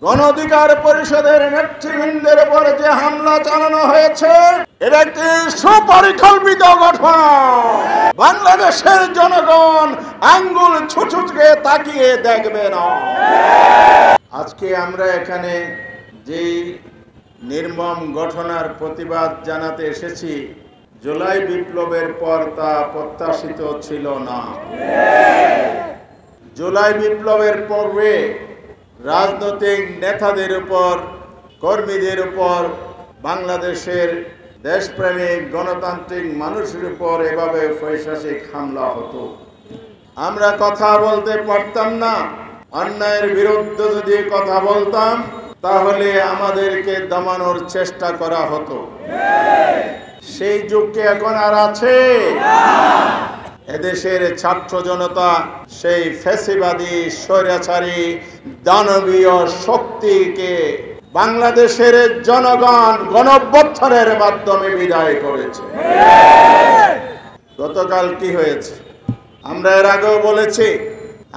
গণ অধিকার পরিষদের নেতৃবৃন্দের উপর যে হামলা চালানো হয়েছে এটা একটি সুপরিকল্পিত ঘটনা। বাংলাদেশের জনগণ আঙ্গুল ছুঁচুকে তাকিয়ে দেখবে না। আজকে আমরা এখানে যে নির্মম ঘটনার প্রতিবাদ জানাতে এসেছি, জুলাই বিপ্লবের পর তা প্রত্যাশিত ছিল না। জুলাই বিপ্লবের পূর্বে রাজনৈতিক নেতাদের উপর, কর্মীদের উপর, বাংলাদেশের দেশপ্রেমিক গণতান্ত্রিক মানুষের উপর এভাবে পৈশাচিক হামলা হতো। আমরা কথা বলতে পারতাম না। অন্যায়ের বিরুদ্ধে যদি কথা বলতাম তাহলে আমাদেরকে দমানোর চেষ্টা করা হতো। সেই যুগ কি এখন আর আছে? এদেশের ছাত্র জনতা সেই ফ্যাসিবাদী স্বৈরাচারী দানবীয় শক্তিকে বাংলাদেশের জনগণ গণঅভ্যুত্থানের মাধ্যমে বিদায় করেছে। গতকাল কি হয়েছে আমরা এর আগেও বলেছি।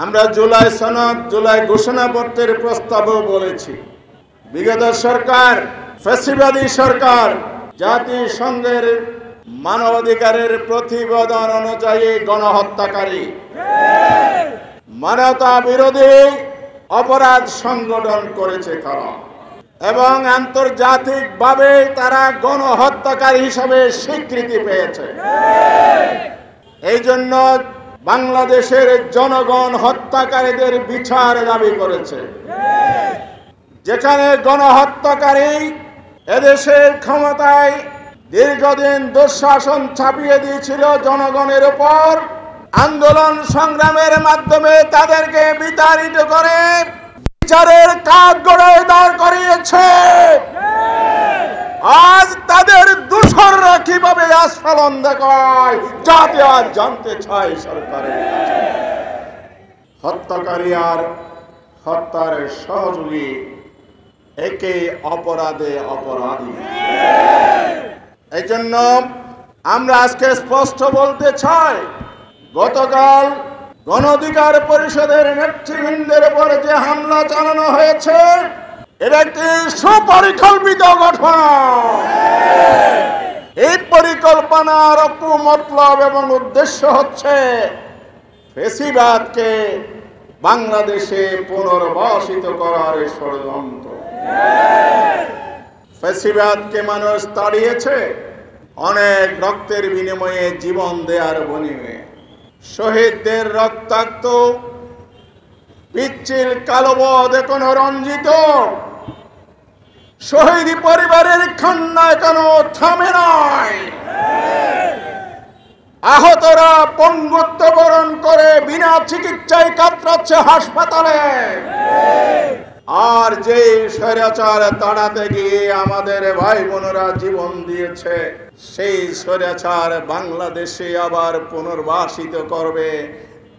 আমরা জুলাই সনদ, জুলাই ঘোষণাপত্রের প্রস্তাবও বলেছি। বিগত সরকার, ফ্যাসিবাদী সরকার, জাতিসংঘের মানবাধিকারের প্রতিবেদন অনুযায়ী গণহত্যাকারী, মানবতা বিরোধী অপরাধ সংগঠন করেছে তারা, এবং আন্তর্জাতিকভাবে তারা গণহত্যাকারী হিসাবে স্বীকৃতি পেয়েছে। এই জন্য বাংলাদেশের জনগণ হত্যাকারীদের বিচার দাবি করেছে। যেখানে গণহত্যাকারী এদেশের ক্ষমতায় দীর্ঘদিন দুঃশাসন চাপিয়ে দিয়েছিল জনগণের উপর, আন্দোলন সংগ্রামের মাধ্যমে তাদেরকে বিতাড়িত করে বিচারের কাঠগড়ায় দাঁড় করিয়েছে। আজ তাদের দূষণরা কিভাবে আস্ফালন দেখায় জাতি আজ জানতে চায় সরকারের কাছে। হত্যাকারী আর হত্যার সহযোগী একে অপরাধে অপরাধী। এই জন্য আমরা আজকে স্পষ্ট বলতে চাই, গতকাল গণ অধিকার পরিষদের নেতৃবৃন্দের উপর যে হামলা চালানো হয়েছে এটা একটি সুপরিকল্পিত ঘটনা। এই পরিকল্পনার মতলব এবং উদ্দেশ্য হচ্ছে ফ্যাসিবাদকে বাংলাদেশে পুনর্বাসিত করার ষড়যন্ত্র। ফ্যাসিবাদকে মানুষ তাড়িয়েছে অনেক রক্তের বিনিময়ে, জীবন দেওয়ার বিনিময়ে। শহীদদের রক্তাক্ত পিচ্ছিল কালোবদ এখনো রঞ্জিত। শহীদ পরিবারের কান্না এখনো থামে নাই। আহতরা পঙ্গুত্ব বরণ করে বিনা চিকিৎসায় কাতরাচ্ছে হাসপাতালে। আর যে স্বৈরাচার তাড়াতে গিয়ে আমাদের ভাই বোনেরা জীবন দিয়েছে, সেই স্বৈরাচার বাংলাদেশে আবার পুনর্বাসিত করবে।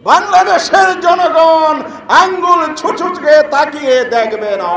বাংলাদেশের জনগণ আঙ্গুল ছুঁচুকে তাকিয়ে দেখবে না।